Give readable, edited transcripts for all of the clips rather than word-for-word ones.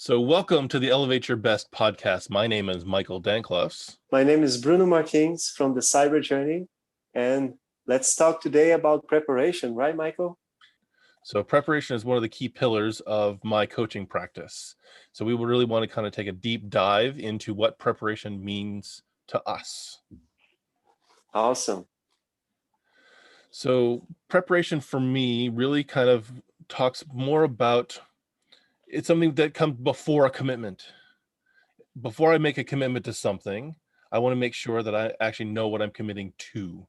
So welcome to the Elevate Your Best podcast. My name is Michael Danklefs. My name is Bruno Martins from the Cyber Journey, and let's talk today about preparation, right, Michael? So preparation is one of the key pillars of my coaching practice. So we would really want to kind of take a deep dive into what preparation means to us. Awesome. So preparation for me really kind of talks more about, it's something that comes before a commitment. Before I make a commitment to something, I want to make sure that I actually know what I'm committing to.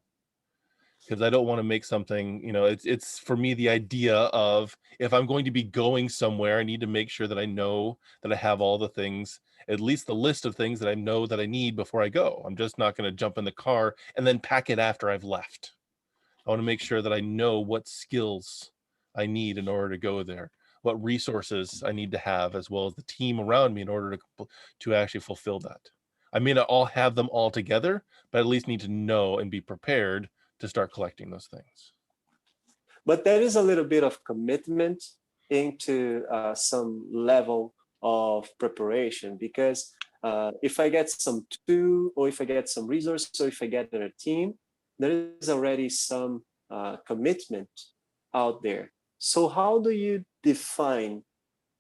Because I don't want to make something, it's for me the idea of, if I'm going to be going somewhere, I need to make sure that I know that I have all the things, at least the list of things that I know that I need before I go. I'm just not going to jump in the car and then pack it after I've left. I want to make sure that I know what skills I need in order to go there, what resources I need to have, as well as the team around me in order to actually fulfill that. I may not all have them all together, but at least need to know and be prepared to start collecting those things. But there is a little bit of commitment into some level of preparation, because if I get some tool, or if I get some resource, or if I get a team, there is already some commitment out there. So how do you define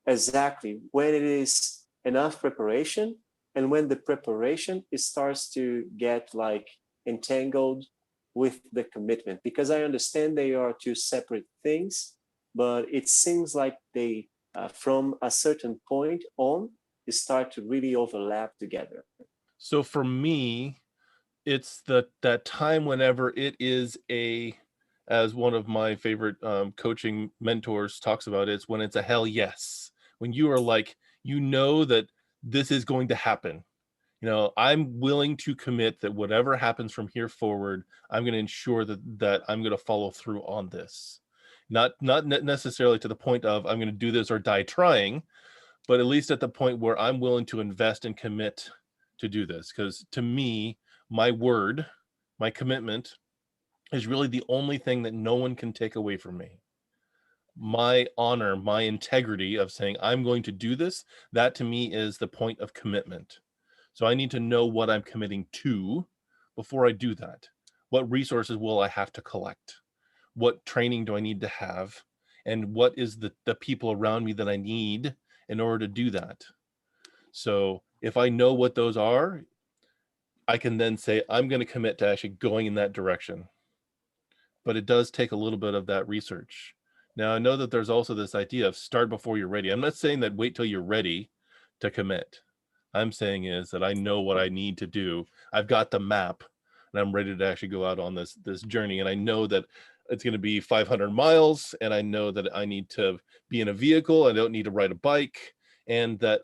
exactly when it is enough preparation and when the preparation starts to get like entangled with the commitment? Because I understand they are two separate things, but it seems like they from a certain point on, they start to really overlap together. So for me, it's that time whenever it is as one of my favorite coaching mentors talks about, it's when it's a hell yes. When you are like, that this is going to happen. I'm willing to commit that whatever happens from here forward, I'm going to ensure that I'm going to follow through on this. Not necessarily to the point of I'm going to do this or die trying, but at least at the point where I'm willing to invest and commit to do this. Because to me, my word, my commitment is really the only thing that no one can take away from me. My honor, my integrity of saying I'm going to do this, that to me is the point of commitment. So I need to know what I'm committing to before I do that. What resources will I have to collect? What training do I need to have? And what is the people around me that I need in order to do that? So if I know what those are, I can then say, I'm going to commit to actually going in that direction. But it does take a little bit of that research. Now, I know that there's also this idea of start before you're ready. I'm not saying that wait till you're ready to commit. I'm saying is that I know what I need to do. I've got the map and I'm ready to actually go out on this journey. And I know that it's going to be 500 miles, and I know that I need to be in a vehicle. I don't need to ride a bike. And that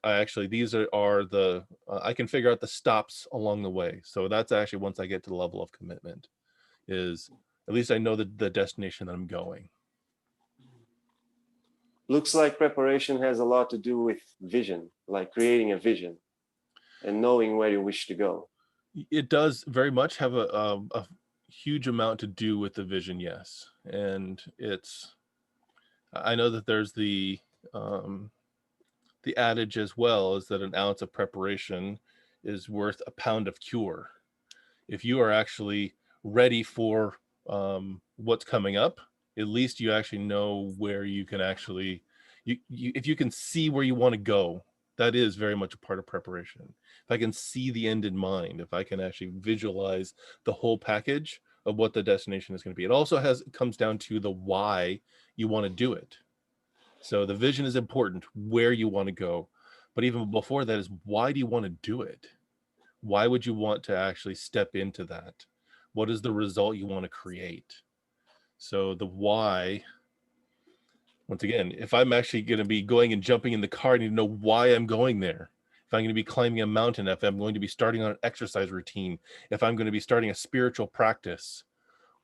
these are the, I can figure out the stops along the way. So that's actually, once I get to the level of commitment, is at least I know the destination that I'm going. Looks like preparation has a lot to do with vision, like creating a vision and knowing where you wish to go. It does very much have a huge amount to do with the vision, yes. And I know that there's the adage as well, is that an ounce of preparation is worth a pound of cure. If you are actually ready for what's coming up, at least you actually know where you can actually, if you can see where you want to go, that is very much a part of preparation. If I can see the end in mind, if I can actually visualize the whole package of what the destination is going to be. It also comes down to the why you want to do it. So the vision is important, where you want to go. But even before that is, why do you want to do it? Why would you want to actually step into that? What is the result you want to create? So the why, once again, if I'm actually going to be going and jumping in the car, I need to know why I'm going there. If I'm going to be climbing a mountain, if I'm going to be starting on an exercise routine, if I'm going to be starting a spiritual practice,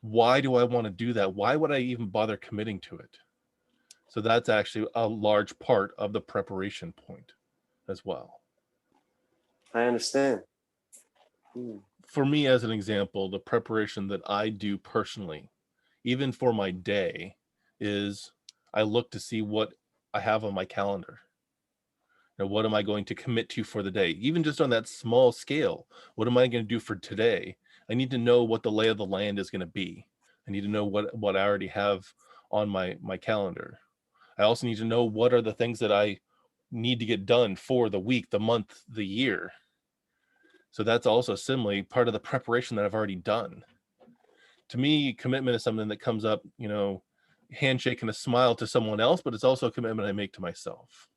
why do I want to do that? Why would I even bother committing to it? So that's actually a large part of the preparation point as well. I understand. For me, as an example, the preparation that I do personally, even for my day, is I look to see what I have on my calendar. Now, what am I going to commit to for the day? Even just on that small scale, what am I going to do for today? I need to know what the lay of the land is going to be. I need to know what I already have on my calendar. I also need to know what are the things that I need to get done for the week, the month, the year. So that's also similarly part of the preparation that I've already done. To me, commitment is something that comes up, handshake and a smile to someone else, but it's also a commitment I make to myself.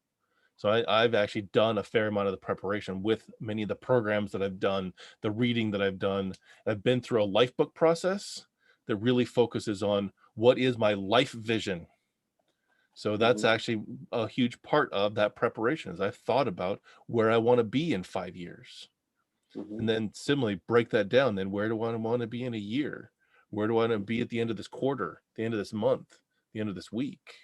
So I've actually done a fair amount of the preparation with many of the programs that I've done, the reading that I've done. I've been through a life book process that really focuses on what is my life vision. So that's actually a huge part of that preparation, is I've thought about where I want to be in 5 years. And then similarly break that down. Then where do I want to be in a year? Where do I want to be at the end of this quarter, the end of this month, the end of this week?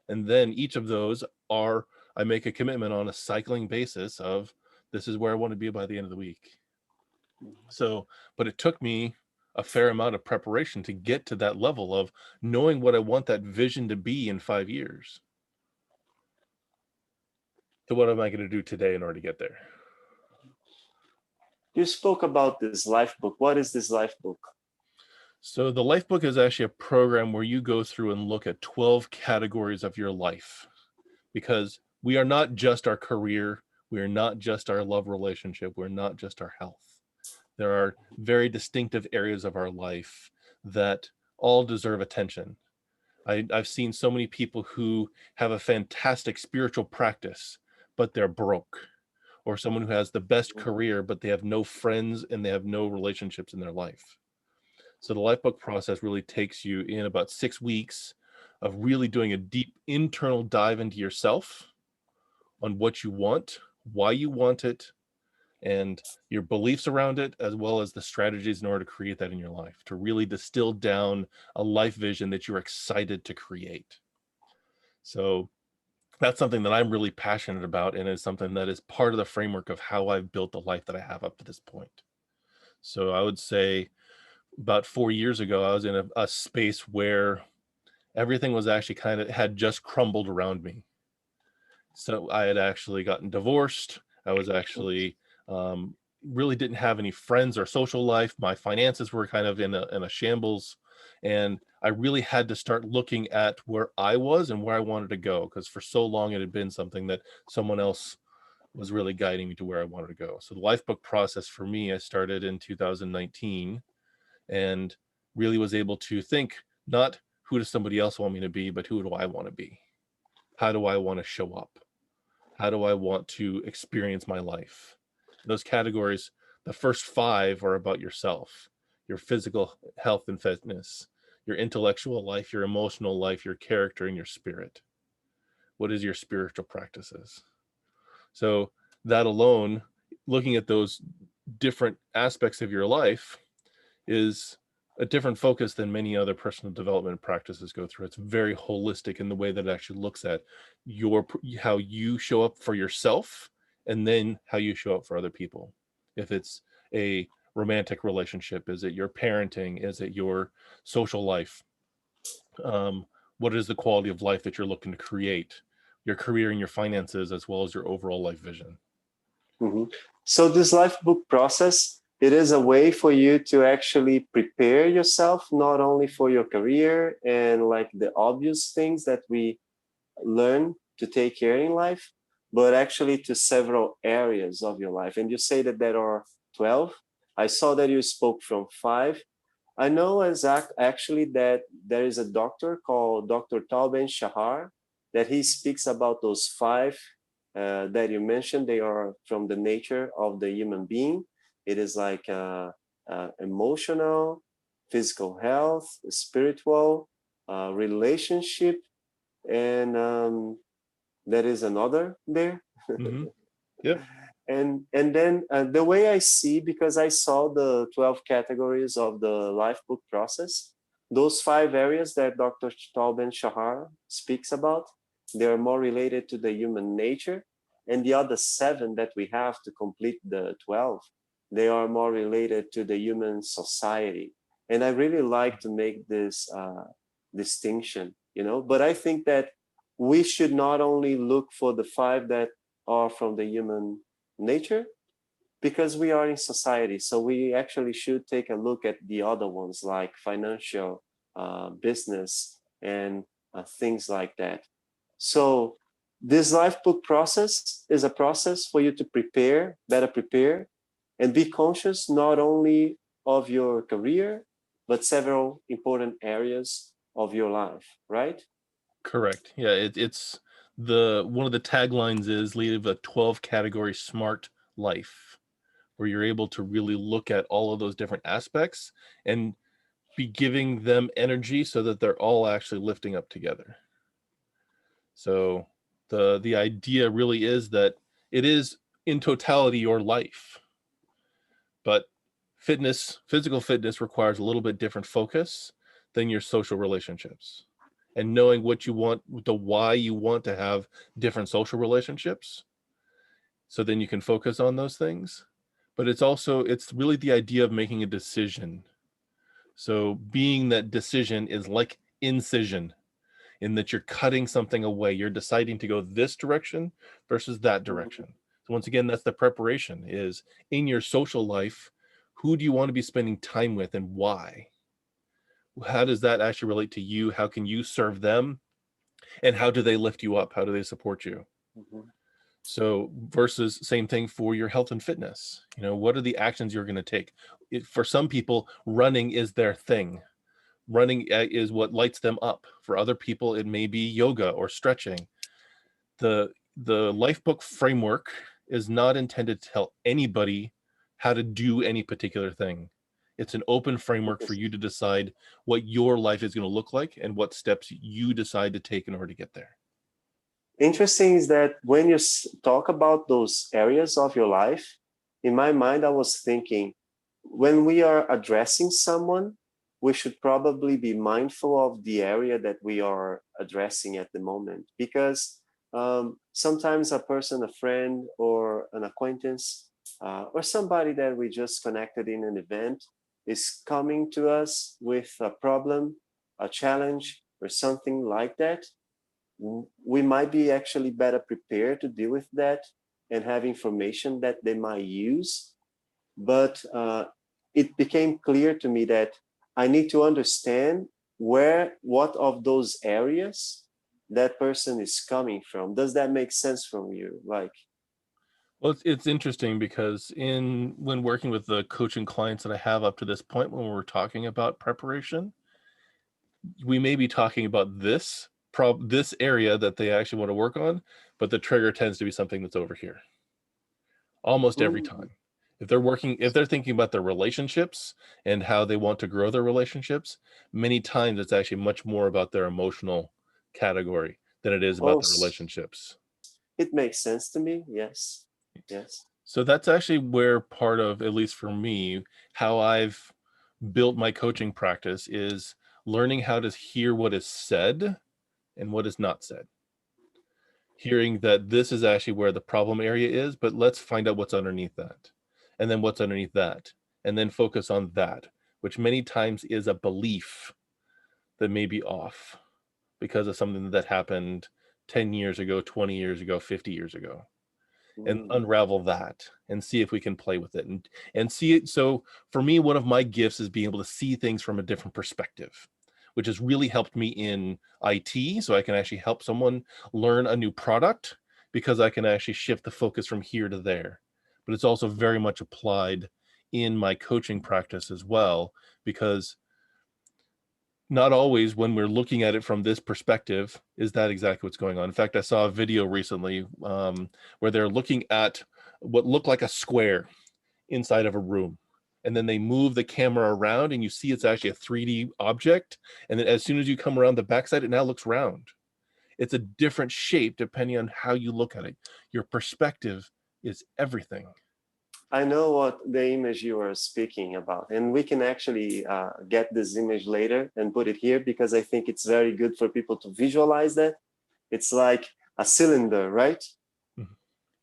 And then each of those I make a commitment on a cycling basis of, this is where I want to be by the end of the week. So, but it took me a fair amount of preparation to get to that level of knowing what I want that vision to be in 5 years. So what am I going to do today in order to get there? You spoke about this life book. What is this life book? So the life book is actually a program where you go through and look at 12 categories of your life, because we are not just our career. We are not just our love relationship. We're not just our health. There are very distinctive areas of our life that all deserve attention. I've seen so many people who have a fantastic spiritual practice, but they're broke, or someone who has the best career, but they have no friends and they have no relationships in their life. So the life book process really takes you in about 6 weeks of really doing a deep internal dive into yourself on what you want, why you want it, and your beliefs around it, as well as the strategies in order to create that in your life, to really distill down a life vision that you're excited to create. So that's something that I'm really passionate about, and is something that is part of the framework of how I've built the life that I have up to this point. So I would say about 4 years ago, I was in a space where everything was actually had just crumbled around me. So I had actually gotten divorced. I was actually really didn't have any friends or social life. My finances were kind of in a shambles, and I really had to start looking at where I was and where I wanted to go, because for so long it had been something that someone else was really guiding me to where I wanted to go. So the life book process for me, I started in 2019, and really was able to think, not who does somebody else want me to be, but who do I want to be? How do I want to show up? How do I want to experience my life? Those categories, the first 5 are about yourself, your physical health and fitness, your intellectual life, your emotional life, your character, and your spirit. What is your spiritual practices? So that alone, looking at those different aspects of your life, is a different focus than many other personal development practices go through. It's very holistic in the way that it actually looks at how you show up for yourself, and then how you show up for other people. If it's a romantic relationship, is it your parenting, is it your social life? What is the quality of life that you're looking to create, your career and your finances, as well as your overall life vision? So this life book process, it is a way for you to actually prepare yourself, not only for your career and like the obvious things that we learn to take care in life, but actually to several areas of your life. And you say that there are 12. I saw that you spoke from 5. I know actually that there is a doctor called Dr. Tauben Shahar, that he speaks about those 5 that you mentioned. They are from the nature of the human being. It is like emotional, physical health, spiritual, relationship, and there is another there. Mm-hmm. Yep. And then the way I see, because I saw the 12 categories of the life book process, those 5 areas that Dr. Tauben Shahar speaks about, they're more related to the human nature, and the other 7 that we have to complete the 12, they are more related to the human society. And I really like to make this distinction, but I think that we should not only look for the 5 that or from the human nature, because we are in society. So we actually should take a look at the other ones like financial, business, and things like that. So this life book process is a process for you to prepare, better prepare, and be conscious not only of your career, but several important areas of your life, right? Correct. Yeah, it's the one of the taglines is live a 12 category smart life, where you're able to really look at all of those different aspects and be giving them energy so that they're all actually lifting up together. So the idea really is that it is in totality your life, but physical fitness requires a little bit different focus than your social relationships. And knowing what you want, the why you want to have different social relationships, so then you can focus on those things. But it's really the idea of making a decision. So being that decision is like incision, in that you're cutting something away. You're deciding to go this direction versus that Mhm. direction. So once again, that's the preparation is in your social life, who do you want to be spending time with and why? How does that actually relate to you? How can you serve them? And how do they lift you up? How do they support you? Mhm. So versus same thing for your health and fitness. What are the actions you're going to take? For some people, running is their thing. Running is what lights them up. For other people, it may be yoga or stretching. The life book framework is not intended to tell anybody how to do any particular thing. It's an open framework for you to decide what your life is going to look like and what steps you decide to take in order to get there. Interesting is that when you talk about those areas of your life, in my mind, I was thinking when we are addressing someone, we should probably be mindful of the area that we are addressing at the moment. Because sometimes a person, a friend, or an acquaintance, or somebody that we just connected in an event is coming to us with a problem, a challenge, or something like that. We might be actually better prepared to deal with that and have information that they might use. But it became clear to me that I need to understand what of those areas that person is coming from. Does that make sense from you? Like, Well, it's interesting because when working with the coaching clients that I have up to this point, when we're talking about preparation, we may be talking about this area that they actually want to work on, but the trigger tends to be something that's over here almost every mm, time. If they're thinking about their relationships and how they want to grow their relationships, many times it's actually much more about their emotional category than it is about oh, the relationships. it makes sense to me. Yes, yes. So that's actually where part of, at least for me, how I've built my coaching practice is learning how to hear what is said and what is not said. Hearing that this is actually where the problem area is, but let's find out what's underneath that. And then what's underneath that. And then focus on that, which many times is a belief that may be off because of something that happened 10 years ago, 20 years ago, 50 years ago. And Mm. unravel that and see if we can play with it and see it. So for me, one of my gifts is being able to see things from a different perspective, which has really helped me in IT. So I can actually help someone learn a new product because I can actually shift the focus from here to there. But it's also very much applied in my coaching practice as well, because not always when we're looking at it from this perspective is that exactly what's going on. In fact, I saw a video recently where they're looking at what looked like a square inside of a room. And then they move the camera around and you see it's actually a 3D object. And then as soon as you come around the backside, it now looks round. It's a different shape depending on how you look at it. Your perspective is everything. I know what the image you are speaking about, and we can actually get this image later and put it here because I think it's very good for people to visualize that. It's like a cylinder, right? Mhm.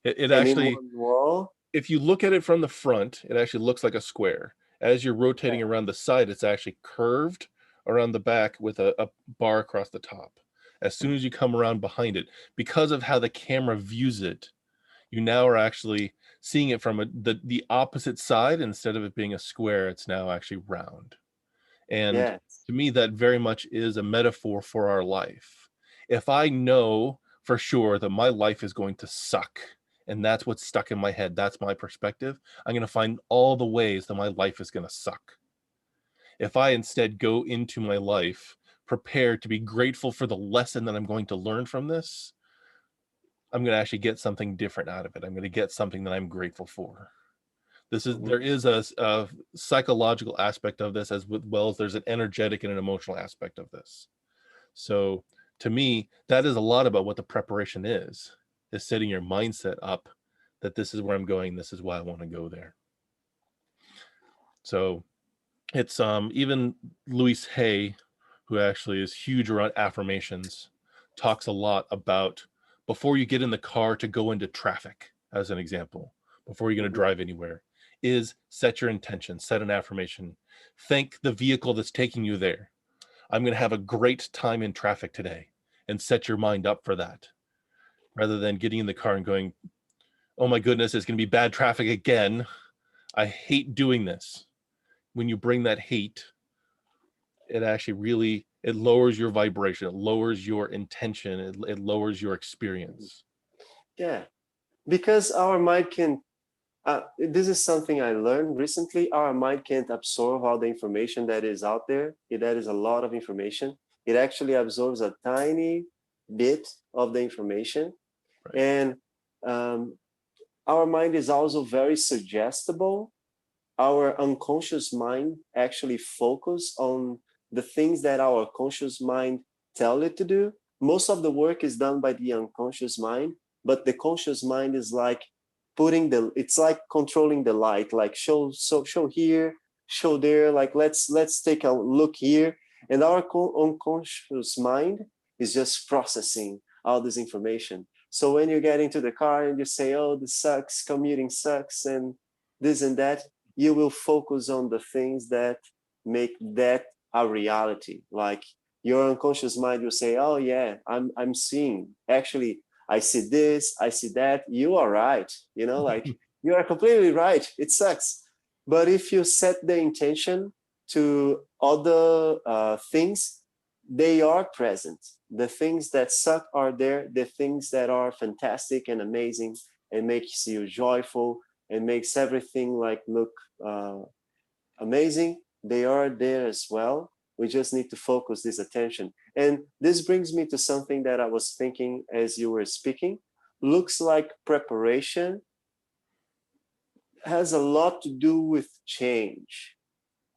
It And in actually, one wall, if you look at it from the front, it actually looks like a square. As you're rotating yeah. around the side, it's actually curved around the back with a bar across the top. As soon as you come around behind it, because of how the camera views it, You now are actually seeing it from the opposite side. Instead of it being a square, it's now actually round. And Yes. to me, that very much is a metaphor for our life. If I know for sure that my life is going to suck, and that's what's stuck in my head, that's my perspective, I'm going to find all the ways that my life is going to suck. If I instead go into my life prepared to be grateful for the lesson that I'm going to learn from this, I'm going to actually get something different out of it. I'm going to get something that I'm grateful for. Mhm. There is a psychological aspect of this, as well as there's an energetic and an emotional aspect of this. So to me, that is a lot about what the preparation is setting your mindset up that this is where I'm going, this is why I want to go there. So it's even Louise Hay, who actually is huge around affirmations, talks a lot about before you get in the car to go into traffic, as an example, before you're going to Mhm. drive anywhere, is set your intention, set an affirmation, thank the vehicle that's taking you there. I'm going to have a great time in traffic today, and set your mind up for that, rather than getting in the car and going, oh my goodness, it's going to be bad traffic again. I hate doing this. When you bring that hate, it actually really, it lowers your vibration, it lowers your intention, it lowers your Mhm. experience. Yeah, because our mind can. This is something I learned recently. Our mind can't absorb all the information that is out there. That is a lot of information. It actually absorbs a tiny bit of the information, Right. and um, our mind is also very suggestible. Our unconscious mind actually focus on the things that our conscious mind tell it to do. Most of the work is done by the unconscious mind, but the conscious mind is like it's like controlling the light, like show here, show there, like let's take a look here. And our unconscious mind is just processing all this information. So when you get into the car and you say, oh, this sucks, commuting sucks, and this and that, you will focus on the things that make that a reality. Like your unconscious mind will say, oh yeah, I'm seeing, actually I see this, I see that, you are right, like you are completely right, it sucks. But if you set the intention to other things, they are present. The things that suck are there, the things that are fantastic and amazing and makes you joyful and makes everything like look uh, amazing, they are there as well. We just need to focus this attention. And this brings me to something that I was thinking as you were speaking. Looks like preparation has a lot to do with change,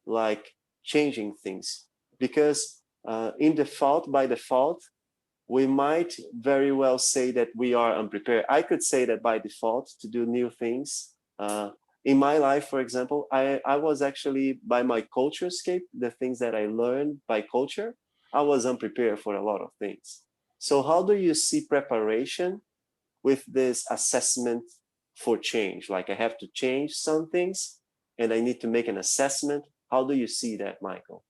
like changing things. Because by default, we might very well say that we are unprepared. I could say that by default to do new things. In my life, for example, I was actually by my culture scape, the things that I learned by culture, I was unprepared for a lot of things. So how do you see preparation with this assessment for change? Like I have to change some things and I need to make an assessment. How do you see that, Michael?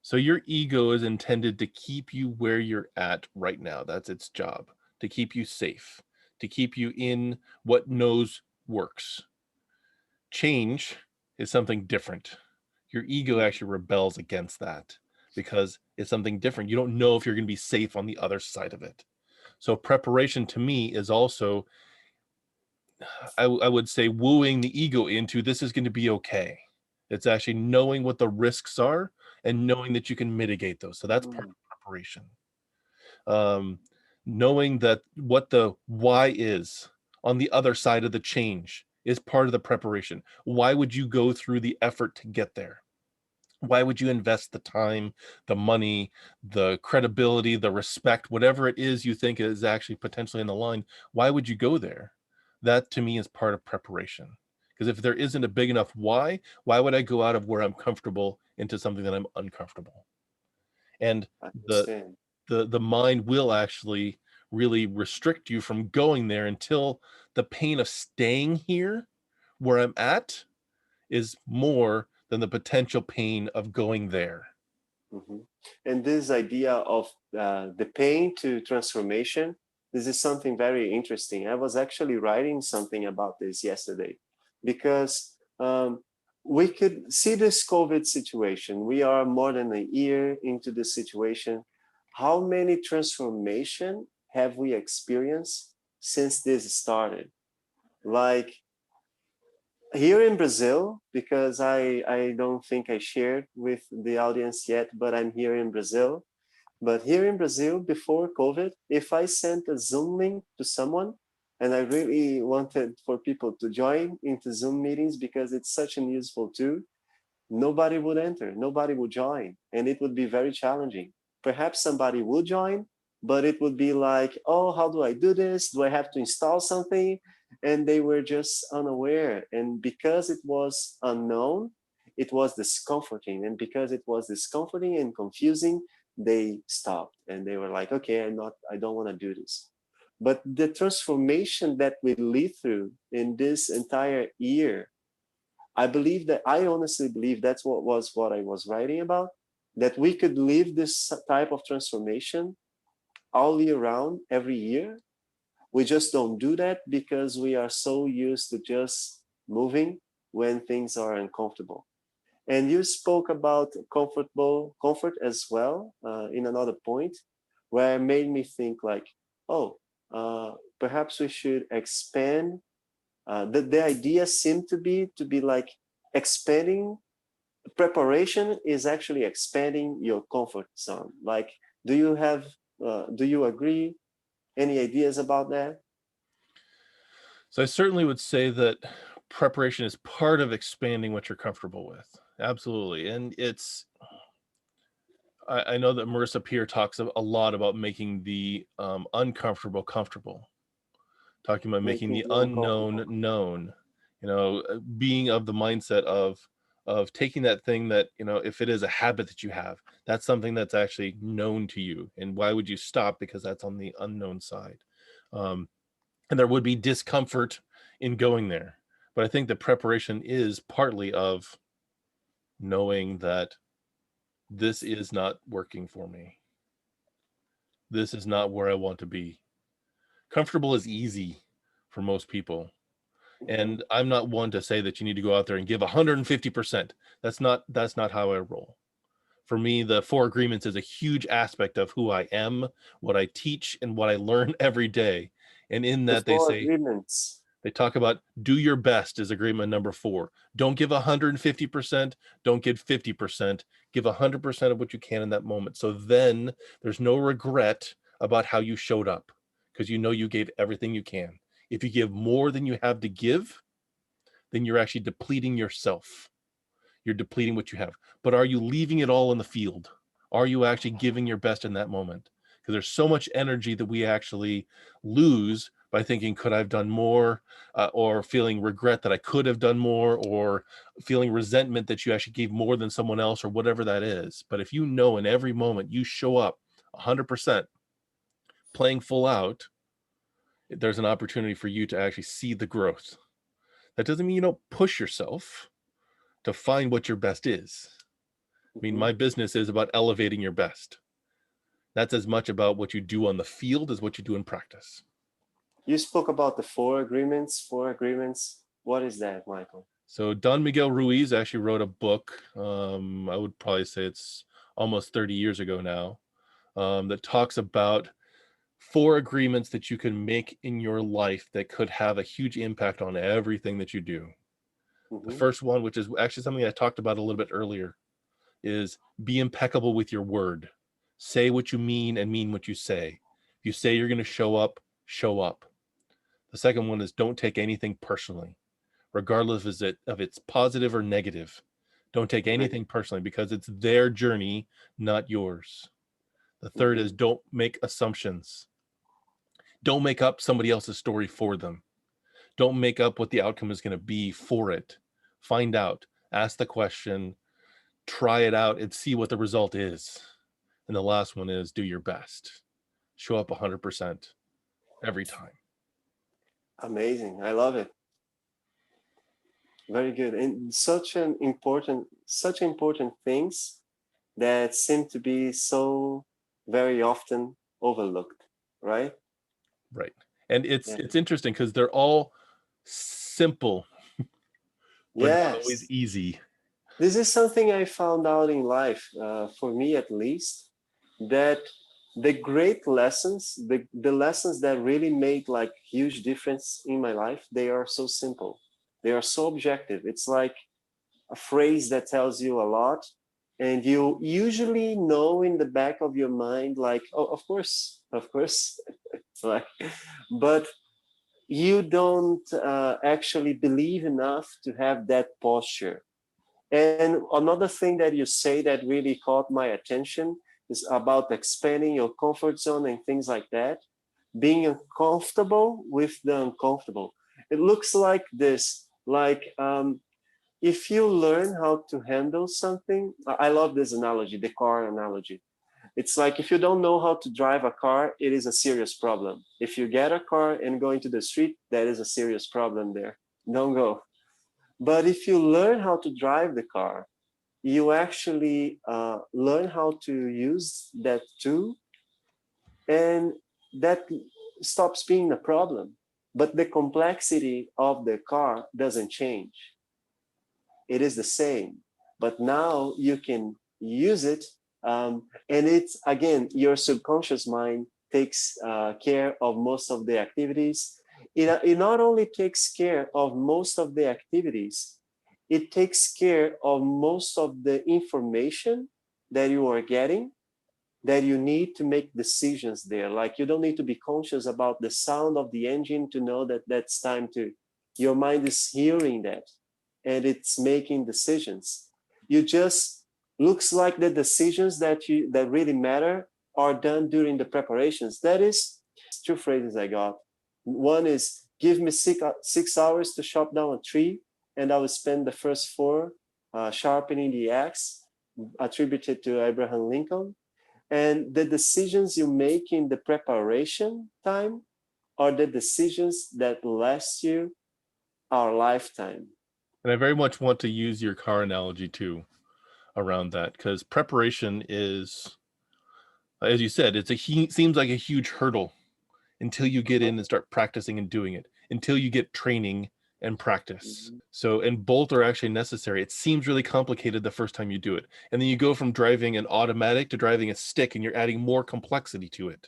So your ego is intended to keep you where you're at right now. That's its job, to keep you safe, to keep you in what knows works. Change is something different. Your ego actually rebels against that because it's something different. You don't know if you're going to be safe on the other side of it. So preparation to me is also, I would say, wooing the ego into this is going to be okay. It's actually knowing what the risks are and knowing that you can mitigate those. So that's part Mm, of preparation. Um, Knowing that what the why is on the other side of the change is part of the preparation. Why would you go through the effort to get there? Why would you invest the time, the money, the credibility, the respect, whatever it is you think is actually potentially in the line? Why would you go there? That to me is part of preparation. Because if there isn't a big enough why would I go out of where I'm comfortable into something that I'm uncomfortable? And I the understand. the mind will actually really restrict you from going there until the pain of staying here where I'm at is more than the potential pain of going there. Mhm. And this idea of the pain to transformation, this is something very interesting. I was actually writing something about this yesterday because we could see this COVID situation. We are more than a year into this situation. How many transformation have we experienced since this started? Like here in Brazil, because I don't think I shared with the audience yet, but I'm here in Brazil. But here in Brazil, before COVID, if I sent a Zoom link to someone, and I really wanted for people to join into Zoom meetings because it's such an useful tool, nobody would enter, nobody would join, and it would be very challenging. Perhaps somebody would join, but it would be like, oh, how do I do this? Do I have to install something? And they were just unaware. And because it was unknown, it was discomforting. And because it was discomforting and confusing, they stopped and they were like, okay, I don't want to do this. But the transformation that we lived through in this entire year, I honestly believe that's what I was writing about, that we could live this type of transformation all year round, every year. We just don't do that because we are so used to just moving when things are uncomfortable. And you spoke about comfort as well in another point, where it made me think like, oh, perhaps we should expand. The idea seemed to be like expanding. Preparation is actually expanding your comfort zone. Like, do you have? Do you agree? Any ideas about that? So I certainly would say that preparation is part of expanding what you're comfortable with. Absolutely. And I know that Marissa Peer talks a lot about making the uncomfortable comfortable, talking about making Making the the unknown uncomfortable. known, being of the mindset of taking that thing that, if it is a habit that you have, that's something that's actually known to you. And why would you stop? Because that's on the unknown side. Um, and there would be discomfort in going there. But I think the preparation is partly of knowing that this is not working for me. This is not where I want to be. Comfortable is easy for most people. Mhm. And I'm not one to say that you need to go out there and give 150%. That's not how I roll. For me, the four agreements is a huge aspect of who I am, what I teach, and what I learn every day. And in The that four agreements. they talk about do your best is agreement number 4. Don't give 150%. Don't give 50%. Give 100% of what you can in that moment. So then there's no regret about how you showed up because you gave everything you can. If you give more than you have to give, then you're actually depleting yourself. You're depleting what you have. But are you leaving it all in the field? Are you actually giving your best in that moment? Because there's so much energy that we actually lose by thinking, could I have done more? Or feeling regret that I could have done more, or feeling resentment that you actually gave more than someone else, or whatever that is. But if you know in every moment you show up 100%, playing full out, there's an opportunity for you to actually see the growth. That doesn't mean you don't push yourself to find what your best is. I mean, Mhm. my business is about elevating your best. That's as much about what you do on the field as what you do in practice. You spoke about the four agreements. Four agreements. What is that, Michael? So Don Miguel Ruiz actually wrote a book. I would probably say it's almost 30 years ago now, that talks about 4 agreements that you can make in your life that could have a huge impact on everything that you do. The Hmm. first one, which is actually something I talked about a little bit earlier, is be impeccable with your word. Say what you mean and mean what you say. If you say you're going to show up, show up. The second one is don't take anything personally, regardless of it's positive or negative. Don't take Great. anything personally because it's their journey, not yours. The third is Hmm. don't make assumptions. Don't make up somebody else's story for them. Don't make up what the outcome is going to be for it. Find out, ask the question, try it out, and see what the result is. And the last one is do your best. Show up 100% every time. Amazing. I love it. Very good. And such important things that seem to be so very often overlooked, right? Right. And Yeah. it's interesting because they're all simple, but not always Yes. easy. This is something I found out in life, for me at least, that the great lessons, the lessons that really made like huge difference in my life, they are so simple. They are so objective. It's like a phrase that tells you a lot, and you usually know in the back of your mind, like, oh, of course, like, but you don't actually believe enough to have that posture. And another thing that you say that really caught my attention is about expanding your comfort zone and things like that, being uncomfortable with the uncomfortable. It looks like this, like, if you learn how to handle something, I love this analogy, the car analogy. It's like if you don't know how to drive a car, it is a serious problem. If you get a car and go into the street, that is a serious problem there. Don't go. But if you learn how to drive the car, you actually learn how to use that tool, and that stops being a problem. But the complexity of the car doesn't change. It is the same, but now you can use it, and it's again your subconscious mind takes care of most of the activities. It not only takes care of most of the activities, it takes care of most of the information that you are getting, that you need to make decisions there. Like you don't need to be conscious about the sound of the engine to know that that's time to, your mind is hearing that and it's making decisions. You just, looks like the decisions that really matter are done during the preparations. That is two phrases I got. One is give me 6 hours to chop down a tree, and I will spend the first four sharpening the axe, attributed to Abraham Lincoln. And the decisions you make in the preparation time are the decisions that last you our lifetime. And I very much want to use your car analogy too around that, because preparation is, as you said, seems like a huge hurdle until you get in and start practicing and doing it, until you get training and practice. So, and both are actually necessary. It seems really complicated the first time you do it. And then you go from driving an automatic to driving a stick, and you're adding more complexity to it.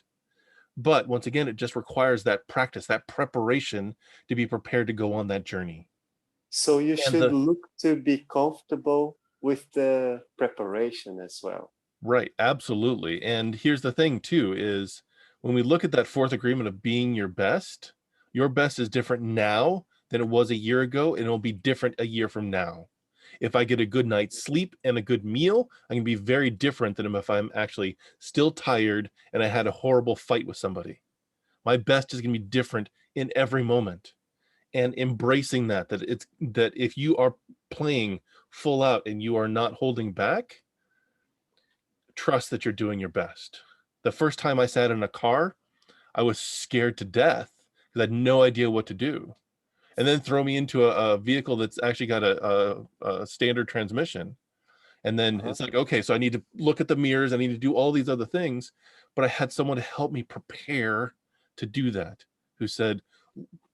But once again, it just requires that practice, that preparation to be prepared to go on that journey. So you And should look to be comfortable with the preparation as well. right, absolutely. And here's the thing too, is when we look at that fourth agreement of being your best is different now than it was a year ago, and it'll be different a year from now. If I get a good night's sleep and a good meal, I can be very different than if I'm actually still tired and I had a horrible fight with somebody. My best is going to be different in every moment. And embracing that if you are playing full out and you are not holding back, trust that you're doing your best. The first time I sat in a car, I was scared to death because I had no idea what to do. And then throw me into a vehicle that's actually got a standard transmission. And then Uh-huh. it's like, okay, so I need to look at the mirrors. I need to do all these other things. But I had someone to help me prepare to do that, who said,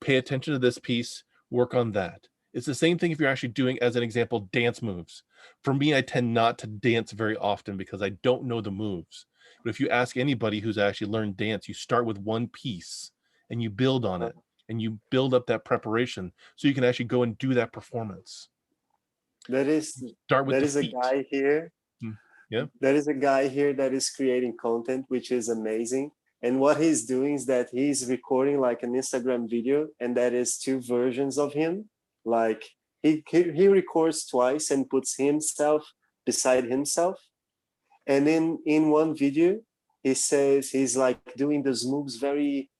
pay attention to this piece, work on that. It's the same thing if you're actually doing, as an example, dance moves. For me, I tend not to dance very often because I don't know the moves. But if you ask anybody who's actually learned dance, you start with one piece and you build on it, and you build up that preparation so you can actually go and do that performance. There is Start with there the is a feet. guy here. Yeah. There is a guy here that is creating content, which is amazing. And what he's doing is that he's recording like an Instagram video, and that is two versions of him. Like he records twice and puts himself beside himself. And in one video, he says he's like doing those moves very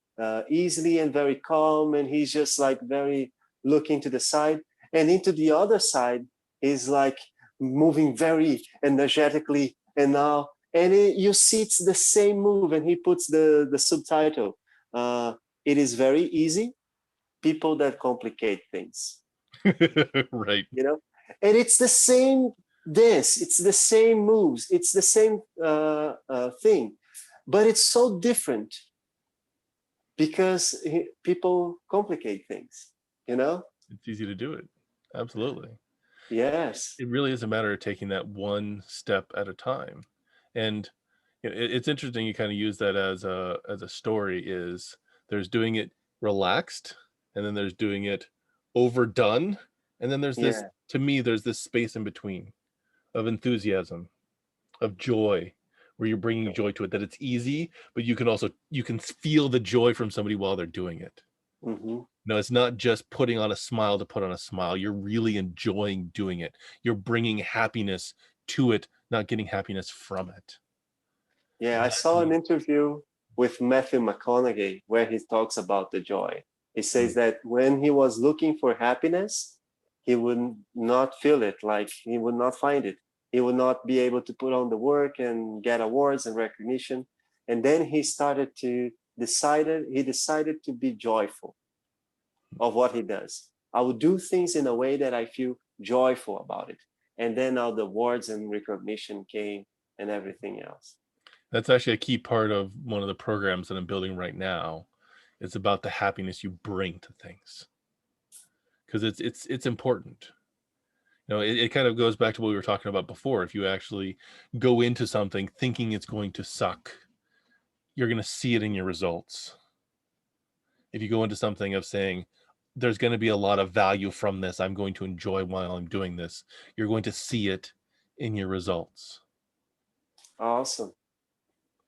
easily and very calm, and he's just like very looking to the side, and into the other side, he's like moving very energetically, and now you see it's the same move, and he puts the subtitle. It is very easy. People that complicate things, Right. you know, and it's the same dance, it's the same moves, it's the same thing, but it's so different because people complicate things, you know? It's easy to do it. Absolutely. Yes. It really is a matter of taking that one step at a time. And it's interesting you kind of use that as a story. Is there's doing it relaxed, and then there's doing it overdone, and then there's this, Yeah. to me, there's this space in between of enthusiasm, of joy, where you're bringing joy to it, that it's easy, but you can feel the joy from somebody while they're doing it. Hmm. No, it's not just putting on a smile to put on a smile. You're really enjoying doing it. You're bringing happiness to it, not getting happiness from it. Yeah, And I that to saw an me, interview with Matthew McConaughey where he talks about the joy. He mm, says that when he was looking for happiness, he would not feel it, like he would not find it. He would not be able to put on the work and get awards and recognition. And then he decided to be joyful of what he does. I will do things in a way that I feel joyful about it. And then all the awards and recognition came and everything else. that's actually a key part of one of the programs that I'm building right now. It's about the happiness you bring to things, because it's important. It kind of goes back to what we were talking about before. If you actually go into something thinking it's going to suck, you're going to see it in your results. If you go into something of saying, there's going to be a lot of value from this, I'm going to enjoy while I'm doing this, you're going to see it in your results. Awesome.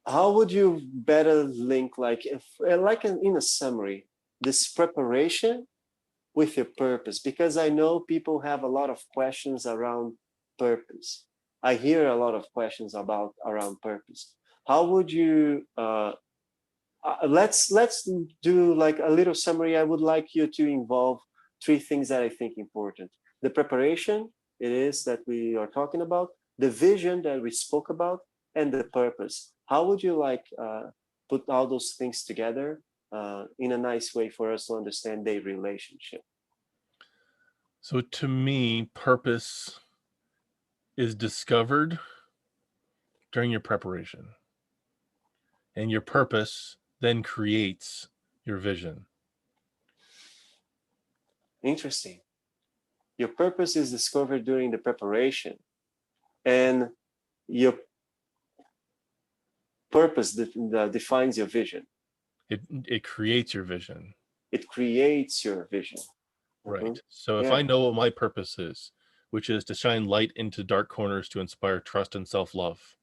How would you better link, like, if, in a summary, this preparation with your purpose? Because I know people have a lot of questions around purpose. I hear a lot of questions about around purpose. How would you let's do like a little summary. I would like you to involve three things that I think important: the preparation it is that we are talking about, the vision that we spoke about, and the purpose. How would you like put all those things together in a nice way for us to understand their relationship? So to me, purpose is discovered during your preparation, and your purpose then creates your vision. Interesting. Your purpose is discovered during the preparation, and your purpose defines your vision. It creates your vision. It creates your vision. Mhm. Right. So if I Yeah. know what my purpose is, which is to shine light into dark corners to inspire trust and self-love,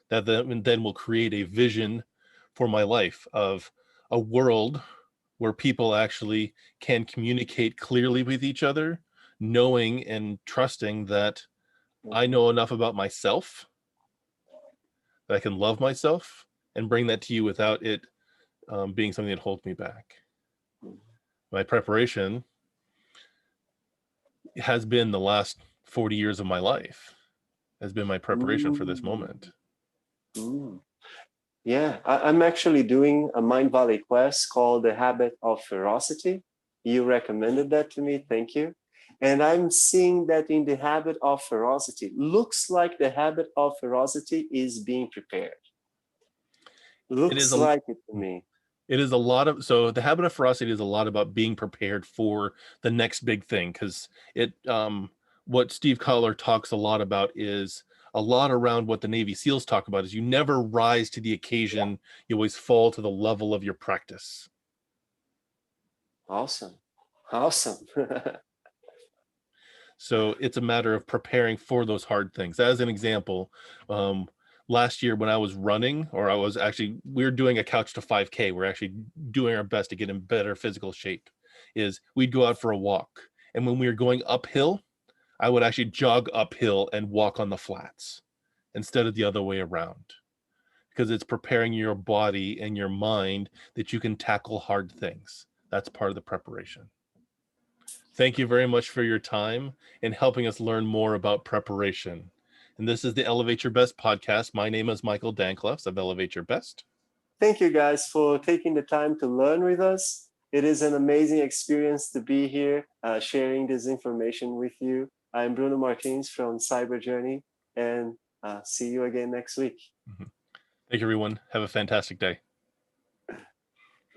that then will create a vision for my life of a world where people actually can communicate clearly with each other, knowing and trusting that I Mhm. know enough about myself that I can love myself and bring that to you without it being something that holds me back. My preparation has been the last 40 years of my life, has been my preparation for this Mm. moment. Mm. Yeah, I'm actually doing a Mind Valley quest called The Habit of Ferocity. You recommended that to me. Thank you. And I'm seeing that in the habit of ferocity, looks like the habit of ferocity is being prepared. It is Looks a like it to me. it is a lot of so the habit of ferocity is a lot about being prepared for the next big thing, because it what Steve Collar talks a lot about is a lot around what the Navy SEALs talk about is you never rise to the occasion, you always fall to the level of your practice. Awesome. Awesome. So it's a matter of preparing for those hard things. As an example, um, last year when I was running, or I was actually, we were doing a couch to 5K. We're actually doing our best to get in better physical shape. Is we'd go out for a walk, and when we were going uphill, I would actually jog uphill and walk on the flats instead of the other way around, because it's preparing your body and your mind that you can tackle hard things. That's part of the preparation. Thank you very much for your time and helping us learn more about preparation. And this is the Elevate Your Best podcast. My name is Michael Danklefs of Elevate Your Best. Thank you guys for taking the time to learn with us. It is an amazing experience to be here sharing this information with you. I'm Bruno Martins from Cyber Journey, and see you again next week. Mhm. Thank you, everyone. Have a fantastic day.